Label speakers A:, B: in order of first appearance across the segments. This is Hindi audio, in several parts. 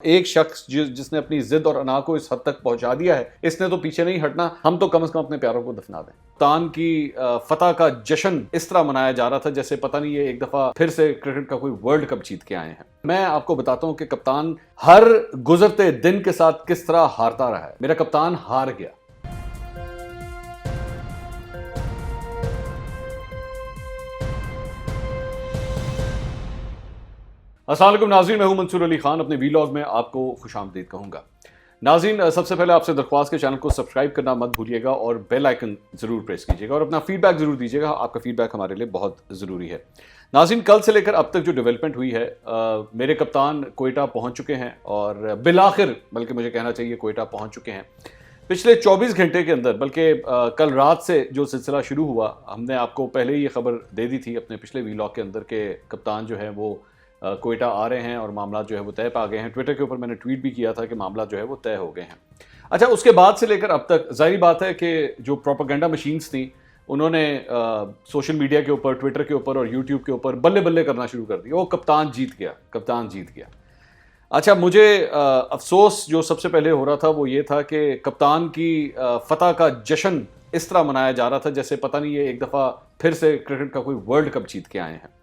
A: एक शख्स जिसने अपनी जिद और अना को इस हद तक पहुंचा दिया है, इसने तो पीछे नहीं हटना। हम तो कम से कम अपने प्यारों को दफना दें। कप्तान की फतह का जश्न इस तरह मनाया जा रहा था जैसे पता नहीं ये एक दफा फिर से क्रिकेट का कोई वर्ल्ड कप जीत के आए हैं। मैं आपको बताता हूं कि कप्तान हर गुजरते दिन के साथ किस तरह हारता रहा है। मेरा कप्तान हार गया। अस्सलाम वालेकुम नाज़रीन, मैं हूं मंसूर अली खान। अपने वीलॉग में आपको खुशामदीद कहूंगा। नाज़रीन, सबसे पहले आपसे दरख्वास्त के चैनल को सब्सक्राइब करना मत भूलिएगा और बेल आइकन ज़रूर प्रेस कीजिएगा और अपना फीडबैक ज़रूर दीजिएगा। आपका फीडबैक हमारे लिए बहुत ज़रूरी है। नाज़रीन, कल से लेकर अब तक जो डेवलपमेंट हुई है, मेरे कप्तान कोयटा पहुँच चुके हैं और बिलाखिर, बल्कि मुझे कहना चाहिए कोयटा पहुँच चुके हैं। पिछले 24 घंटे के अंदर, बल्कि कल रात से जो सिलसिला शुरू हुआ, हमने आपको पहले ही ये खबर दे दी थी अपने पिछले वीलॉग के अंदर के कप्तान जो है वो कोयटा आ रहे हैं और मामला जो है वो तय पा गए हैं। ट्विटर के ऊपर मैंने ट्वीट भी किया था कि मामला जो है वो तय हो गए हैं। अच्छा, उसके बाद से लेकर अब तक जाहिर बात है कि जो प्रोपेगेंडा मशीन्स थी उन्होंने सोशल मीडिया के ऊपर, ट्विटर के ऊपर और यूट्यूब के ऊपर बल्ले बल्ले करना शुरू कर दिया। वो कप्तान जीत गया, कप्तान जीत गया। अच्छा, मुझे अफसोस जो सबसे पहले हो रहा था वो ये था कि कप्तान की फतह का जश्न इस तरह मनाया जा रहा था जैसे पता नहीं ये एक दफ़ा फिर से क्रिकेट का कोई वर्ल्ड कप जीत के आए हैं।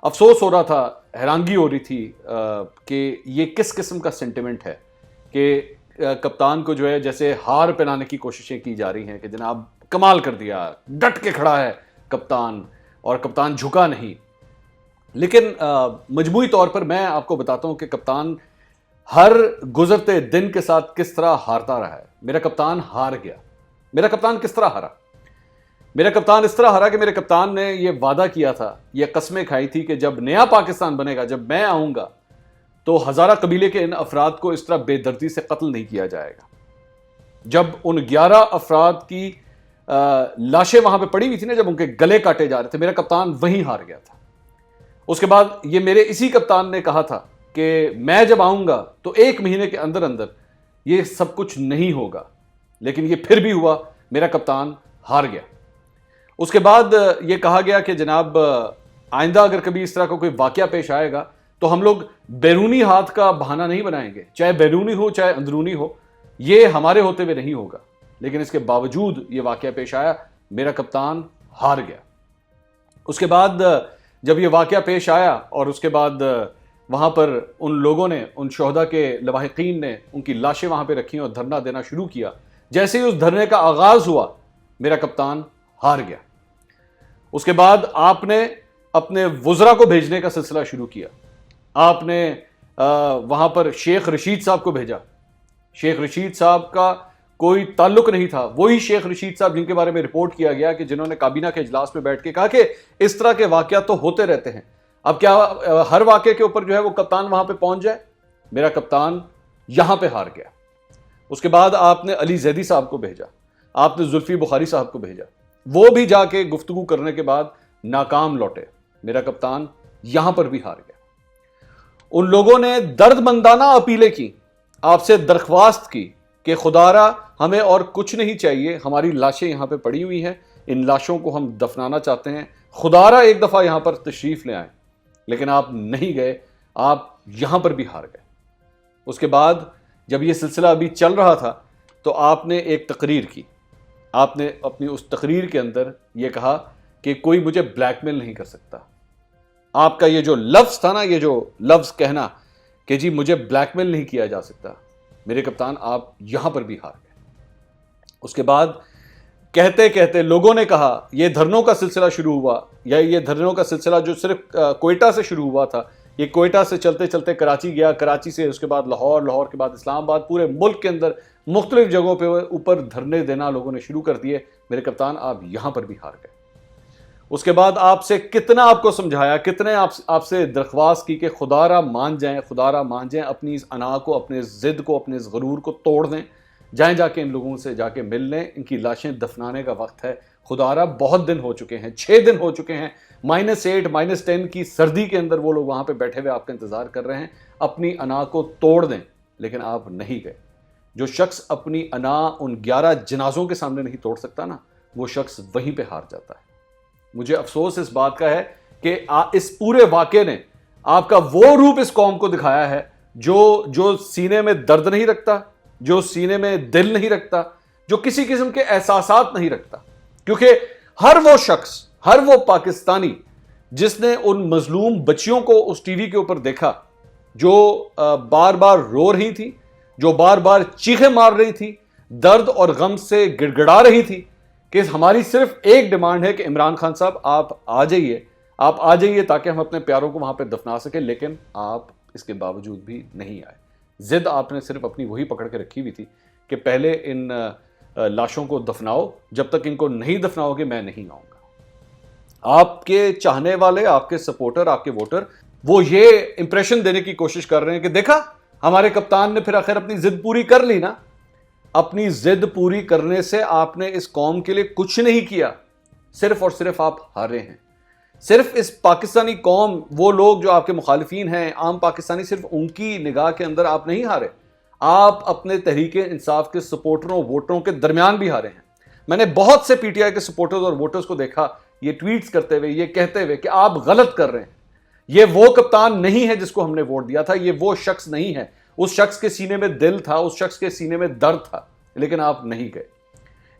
A: अफसोस हो रहा था, हैरानगी हो रही थी कि ये किस किस्म का सेंटिमेंट है कि कप्तान को जो है जैसे हार पहनाने की कोशिशें की जा रही हैं कि जनाब कमाल कर दिया, डट के खड़ा है कप्तान और कप्तान झुका नहीं। लेकिन मजमूई तौर पर मैं आपको बताता हूं कि कप्तान हर गुजरते दिन के साथ किस तरह हारता रहा है। मेरा कप्तान हार गया। मेरा कप्तान किस तरह हारा? मेरा कप्तान इस तरह हारा कि मेरे कप्तान ने यह वादा किया था, यह कस्में खाई थी कि जब नया पाकिस्तान बनेगा, जब मैं आऊंगा तो हजारा कबीले के इन अफराद को इस तरह बेदर्दी से कत्ल नहीं किया जाएगा। जब उन 11 अफराद की लाशें वहां पे पड़ी हुई थी ना, जब उनके गले काटे जा रहे थे, मेरा कप्तान वहीं हार गया था। उसके बाद ये मेरे इसी कप्तान ने कहा था कि मैं जब आऊंगा तो 1 महीने के अंदर अंदर ये सब कुछ नहीं होगा, लेकिन ये फिर भी हुआ। मेरा कप्तान हार गया। उसके बाद ये कहा गया कि जनाब आइंदा अगर कभी इस तरह का कोई वाकया पेश आएगा तो हम लोग बैरूनी हाथ का बहाना नहीं बनाएंगे, चाहे बैरूनी हो चाहे अंदरूनी हो, ये हमारे होते हुए नहीं होगा। लेकिन इसके बावजूद ये वाकया पेश आया, मेरा कप्तान हार गया। उसके बाद जब ये वाकया पेश आया और उसके बाद वहां पर उन लोगों ने, उन शोहदा के लवाहिकीन ने उनकी लाशें वहां पर रखी और धरना देना शुरू किया। जैसे ही उस धरने का आगाज हुआ, मेरा कप्तान हार गया। उसके बाद आपने अपने वुज़रा को भेजने का सिलसिला शुरू किया। आपने वहां पर शेख रशीद साहब को भेजा। शेख रशीद साहब का कोई ताल्लुक नहीं था। वही शेख रशीद साहब जिनके बारे में रिपोर्ट किया गया कि जिन्होंने काबीना के इजलास में बैठ के कहा कि इस तरह के वाकयात तो होते रहते हैं, अब क्या हर वाकये के ऊपर जो है वो कप्तान वहां पे पहुंच जाए? मेरा कप्तान यहां पे हार गया। उसके बाद आपने अली जैदी साहब को भेजा, आपने जुल्फी बुखारी साहब को भेजा। वो भी जाके गुफ्तगू करने के बाद नाकाम लौटे। मेरा कप्तान यहां पर भी हार गया। उन लोगों ने दर्दमंदाना अपीलें की, आपसे दरख्वास्त की कि खुदारा हमें और कुछ नहीं चाहिए, हमारी लाशें यहां पे पड़ी हुई हैं, इन लाशों को हम दफनाना चाहते हैं, खुदारा एक दफा यहां पर तशरीफ ले आए। लेकिन आप नहीं गए, आप यहां पर भी हार गए। उसके बाद जब यह सिलसिला अभी चल रहा था तो आपने एक तकरीर की। आपने अपनी उस तकरीर के अंदर यह कहा कि कोई मुझे ब्लैकमेल नहीं कर सकता। आपका ये जो लफ्ज़ था ना, ये जो लफ्ज़ कहना कि जी मुझे ब्लैकमेल नहीं किया जा सकता, मेरे कप्तान आप यहां पर भी हार गए। उसके बाद कहते कहते लोगों ने कहा, यह धरनों का सिलसिला शुरू हुआ, या ये धरनों का सिलसिला जो सिर्फ कोयटा से शुरू हुआ था, ये कोयटा से चलते चलते कराची गया, कराची से उसके बाद लाहौर, लाहौर के बाद इस्लामाबाद, पूरे मुल्क के अंदर मुख्तलिफ जगहों पे ऊपर धरने देना लोगों ने शुरू कर दिए। मेरे कप्तान आप यहां पर भी हार गए। उसके बाद आपसे कितना आपको समझाया, कितने आपसे दरख्वास्त की कि खुदारा मान जाएं, खुदारा मान जाएं, अपनी इस अना को, अपने जिद को, अपने इस गरूर को तोड़ दें, जाएं जाके इन लोगों से जाके मिल लें, इनकी लाशें दफनाने का वक्त है। खुदारा बहुत दिन हो चुके हैं, 6 दिन हो चुके हैं, -8 -10 की सर्दी के अंदर वो लोग वहां पे बैठे हुए आपका इंतजार कर रहे हैं। अपनी अना को तोड़ दें, लेकिन आप नहीं गए। जो शख्स अपनी अना उन 11 जनाजों के सामने नहीं तोड़ सकता ना, वो शख्स वहीं पे हार जाता है। मुझे अफसोस इस बात का है कि इस पूरे वाकये ने आपका वो रूप इस कौम को दिखाया है जो जो सीने में दर्द नहीं रखता, जो सीने में दिल नहीं रखता, जो किसी किस्म के एहसासात नहीं रखता। क्योंकि हर वो शख्स, हर वो पाकिस्तानी जिसने उन मजलूम बच्चियों को उस टीवी के ऊपर देखा जो बार बार रो रही थी, जो बार बार चीखें मार रही थी, दर्द और गम से गिड़गिड़ा रही थी कि हमारी सिर्फ एक डिमांड है कि इमरान खान साहब आप आ जाइए ताकि हम अपने प्यारों को वहां पे दफना सके, लेकिन आप इसके बावजूद भी नहीं आए। जिद आपने सिर्फ अपनी वही पकड़ के रखी हुई थी कि पहले इन लाशों को दफनाओ, जब तक इनको नहीं दफनाओगे मैं नहीं आऊंगा। आपके चाहने वाले, आपके सपोर्टर, आपके वोटर वो ये इंप्रेशन देने की कोशिश कर रहे हैं कि देखा हमारे कप्तान ने फिर आखिर अपनी जिद पूरी कर ली ना। अपनी जिद पूरी करने से आपने इस कौम के लिए कुछ नहीं किया, सिर्फ और सिर्फ आप हारे हैं। सिर्फ इस पाकिस्तानी कौम, वो लोग जो आपके मुखालिफिन हैं, आम पाकिस्तानी, सिर्फ उनकी निगाह के अंदर आप नहीं हारे, आप अपने तहरीक इंसाफ के सपोर्टरों वोटरों के दरमियान भी हारे हैं। मैंने बहुत से पीटीआई के सपोर्टर्स और वोटर्स को देखा ये ट्वीट्स करते हुए, ये कहते हुए कि आप गलत कर रहे हैं, ये वो कप्तान नहीं है जिसको हमने वोट दिया था, ये वो शख्स नहीं है, उस शख्स के सीने में दिल था, उस शख्स के सीने में दर्द था, लेकिन आप नहीं गए।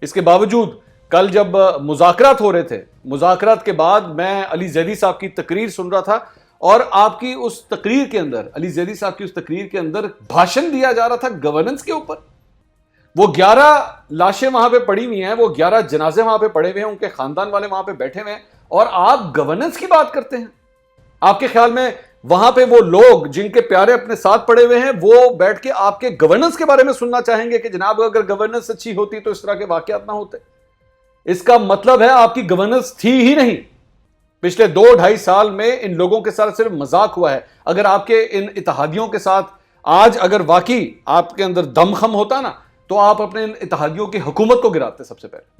A: इसके बावजूद कल जब मुज़ाकरात हो रहे थे, मुज़ाकरात के बाद मैं अली ज़ैदी साहब की तकरीर सुन रहा था और आपकी उस तकरीर के अंदर, अली ज़ैदी साहब की उस तकरीर के अंदर भाषण दिया जा रहा था गवर्नेंस के ऊपर। वो 11 लाशें वहां पे पड़ी हुई हैं, वो 11 जनाजे वहां पे पड़े हुए हैं, उनके खानदान वाले वहां पे बैठे हुए हैं और आप गवर्नेंस की बात करते हैं। आपके ख्याल में वहां पे वो लोग जिनके प्यारे अपने साथ पड़े हुए हैं वो बैठ के आपके गवर्नेंस के बारे में सुनना चाहेंगे कि जनाब अगर गवर्नेंस अच्छी होती तो इस तरह के वाकयात ना होते? इसका मतलब है आपकी गवर्नेंस थी ही नहीं। पिछले 2-2.5 साल में इन लोगों के साथ सिर्फ मजाक हुआ है। अगर आपके इन इत्तेहादियों के साथ आज अगर वाकई आपके अंदर दमखम होता ना, तो आप अपने इन इत्तेहादियों की हुकूमत को गिराते सबसे पहले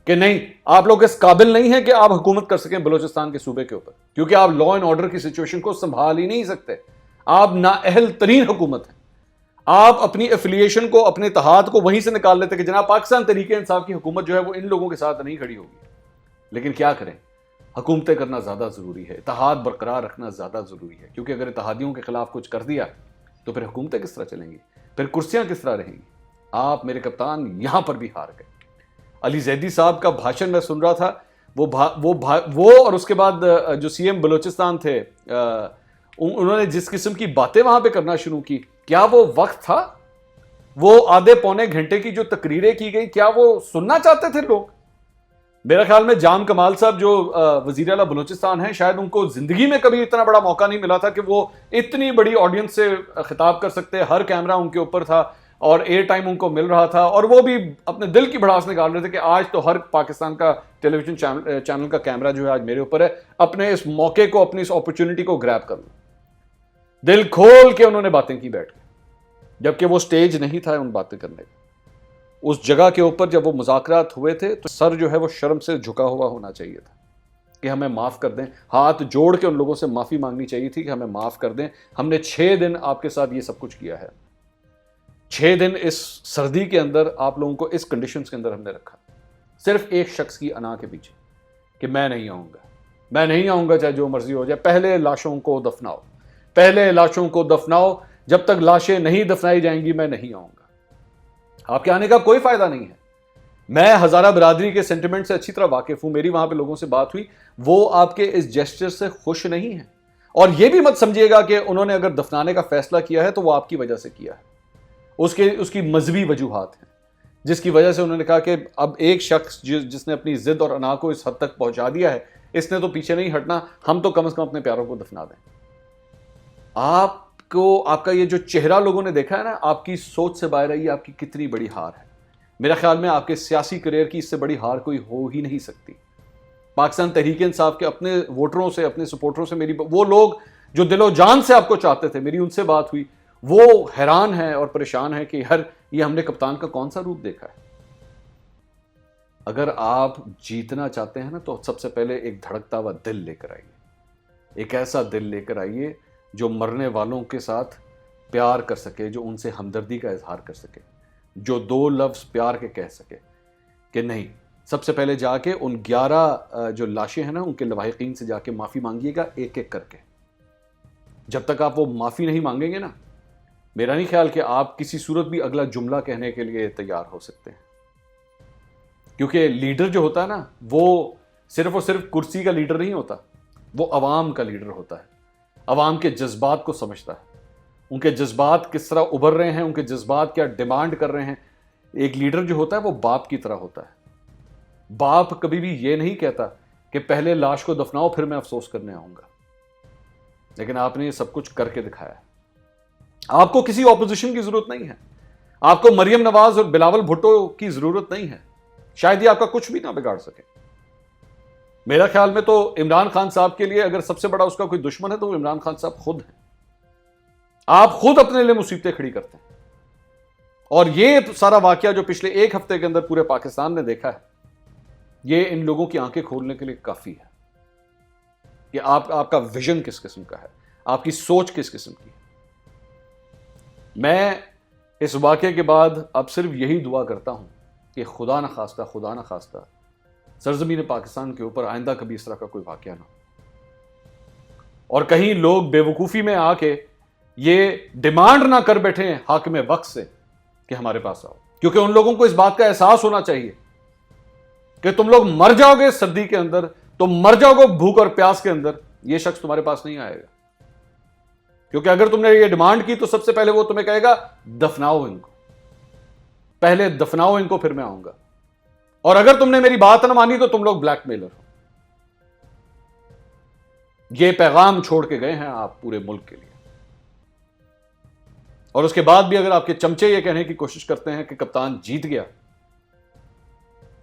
A: कि नहीं, आप लोग इस काबिल नहीं है कि आप हुकूमत कर सकें बलूचिस्तान के सूबे के ऊपर, क्योंकि आप लॉ एंड ऑर्डर की सिचुएशन को संभाल ही नहीं सकते। आप नाअहल तरीन हुकूमत है। आप अपनी एफिलिएशन को, अपने इत्तेहाद को वहीं से निकाल लेते कि जनाब पाकिस्तान तरीके इंसाफ की हुकूमत जो है वो इन लोगों के साथ नहीं खड़ी होगी। लेकिन क्या करें, हुकूमतें करना ज्यादा जरूरी है, इत्तेहाद बरकरार रखना ज्यादा जरूरी है, क्योंकि अगर इत्तेहादियों के खिलाफ कुछ कर दिया तो फिर हुकूमतें किस तरह चलेंगी, फिर कुर्सियां किस तरह रहेंगी। आप मेरे कप्तान यहां पर भी हार गए। अली ज़ैदी साहब का भाषण मैं सुन रहा था, वो और उसके बाद जो सीएम बलूचिस्तान थे, उन्होंने जिस किस्म की बातें वहां पे करना शुरू की, क्या वो वक्त था? वो आधे पौने घंटे की जो तकरीरें की गई, क्या वो सुनना चाहते थे लोग? मेरा ख्याल में जाम कमाल साहब जो वजीर आला बलूचिस्तान हैं, शायद उनको जिंदगी में कभी इतना बड़ा मौका नहीं मिला था कि वो इतनी बड़ी ऑडियंस से खिताब कर सकते। हर कैमरा उनके ऊपर था और एयर टाइम उनको मिल रहा था और वो भी अपने दिल की भड़ास निकाल रहे थे कि आज तो हर पाकिस्तान का टेलीविजन चैनल का कैमरा जो है आज मेरे ऊपर है, अपने इस मौके को, अपनी इस अपॉर्चुनिटी को ग्रैब कर लो। दिल खोल के उन्होंने बातें की बैठ के, जबकि वो स्टेज नहीं था उन बातें करने का। उस जगह के ऊपर जब वो मुज़ाकरात हुए थे तो सर जो है वो शर्म से झुका हुआ होना चाहिए था कि हमें माफ़ कर दें, हाथ जोड़ के उन लोगों से माफ़ी मांगनी चाहिए थी कि हमें माफ़ कर दें, हमने 6 दिन आपके साथ ये सब कुछ किया है, 6 दिन इस सर्दी के अंदर आप लोगों को इस कंडीशंस के अंदर हमने रखा, सिर्फ एक शख्स की अना के पीछे कि मैं नहीं आऊँगा चाहे जो मर्जी हो जाए, पहले लाशों को दफनाओ, पहले लाशों को दफनाओ, जब तक लाशें नहीं दफनाई जाएंगी मैं नहीं आऊँगा। आपके आने का कोई फायदा नहीं है। मैं हजारा बिरादरी के सेंटिमेंट से अच्छी तरह वाकिफ हूं, मेरी वहां पे लोगों से बात हुई, वो आपके इस जेस्चर से खुश नहीं है। और ये भी मत समझिएगा कि उन्होंने अगर दफनाने का फैसला किया है तो वो आपकी वजह से किया है। उसकी मजहबी वजूहात हैं जिसकी वजह से उन्होंने कहा कि अब एक शख्स जिसने अपनी जिद और अना को इस हद तक पहुंचा दिया है, इसने तो पीछे नहीं हटना, हम तो कम से कम अपने प्यारों को दफना दें। आपका ये जो चेहरा लोगों ने देखा है ना, आपकी सोच से बाहर आई, आपकी कितनी बड़ी हार है। मेरा ख्याल में आपके सियासी करियर की इससे बड़ी हार कोई हो ही नहीं सकती। पाकिस्तान तहरीक इंसाफ के अपने वोटरों से, अपने सपोर्टरों से, मेरी वो लोग जो दिलो जान से आपको चाहते थे, मेरी उनसे बात हुई, वो हैरान है और परेशान है कि हर ये हमने कप्तान का कौन सा रूप देखा है। अगर आप जीतना चाहते हैं ना तो सबसे पहले एक धड़कता हुआ दिल लेकर आइए, एक ऐसा दिल लेकर आइए जो मरने वालों के साथ प्यार कर सके, जो उनसे हमदर्दी का इजहार कर सके, जो 2 लफ्ज़ प्यार के कह सके कि नहीं, सबसे पहले जाके उन 11 जो लाशें हैं ना उनके लवाहिकीन से जाके माफ़ी मांगिएगा एक एक करके। जब तक आप वो माफ़ी नहीं मांगेंगे ना, मेरा नहीं ख्याल कि आप किसी सूरत भी अगला जुमला कहने के लिए तैयार हो सकते हैं, क्योंकि लीडर जो होता है ना, वो सिर्फ और सिर्फ कुर्सी का लीडर नहीं होता, वो अवाम का लीडर होता है। अवाम के जज्बात को समझता है, उनके जज्बात किस तरह उभर रहे हैं, उनके जज्बात क्या डिमांड कर रहे हैं। एक लीडर जो होता है वो बाप की तरह होता है। बाप कभी भी ये नहीं कहता कि पहले लाश को दफनाओ फिर मैं अफसोस करने आऊंगा, लेकिन आपने ये सब कुछ करके दिखाया है। आपको किसी ऑपोजिशन की जरूरत नहीं है, आपको मरियम नवाज और बिलावल भुट्टो की जरूरत नहीं है, शायद ये आपका कुछ भी ना बिगाड़ सके। मेरा ख्याल में तो इमरान खान साहब के लिए अगर सबसे बड़ा उसका कोई दुश्मन है तो वो इमरान खान साहब खुद हैं। आप खुद अपने लिए मुसीबतें खड़ी करते हैं, और ये सारा वाकया जो पिछले एक हफ्ते के अंदर पूरे पाकिस्तान ने देखा है, ये इन लोगों की आंखें खोलने के लिए काफी है कि आपका विजन किस किस्म का है, आपकी सोच किस किस्म की है। मैं इस वाकये के बाद अब सिर्फ यही दुआ करता हूं कि खुदा न खास्ता सरजमीन पाकिस्तान के ऊपर आइंदा कभी इस तरह का कोई वाकया ना हो, और कहीं लोग बेवकूफ़ी में आके ये डिमांड ना कर बैठे हैं हाकिम वक्त से कि हमारे पास आओ, क्योंकि उन लोगों को इस बात का एहसास होना चाहिए कि तुम लोग मर जाओगे सर्दी के अंदर, तुम मर जाओगे भूख और प्यास के अंदर, ये शख्स तुम्हारे पास नहीं आएगा। क्योंकि अगर तुमने ये डिमांड की तो सबसे पहले वो तुम्हें कहेगा दफनाओ इनको, पहले दफनाओ इनको फिर मैं आऊंगा, और अगर तुमने मेरी बात ना मानी तो तुम लोग ब्लैकमेलर हो। ये पैगाम छोड़ के गए हैं आप पूरे मुल्क के लिए, और उसके बाद भी अगर आपके चमचे ये कहने की कोशिश करते हैं कि कप्तान जीत गया,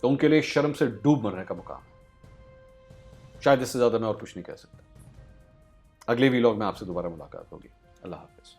A: तो उनके लिए शर्म से डूब मरने का मुकाम है। शायद इससे ज्यादा मैं और कुछ नहीं कह सकता। अगले वीलॉग में आपसे दोबारा मुलाकात होगी। अल्लाह हाफिज।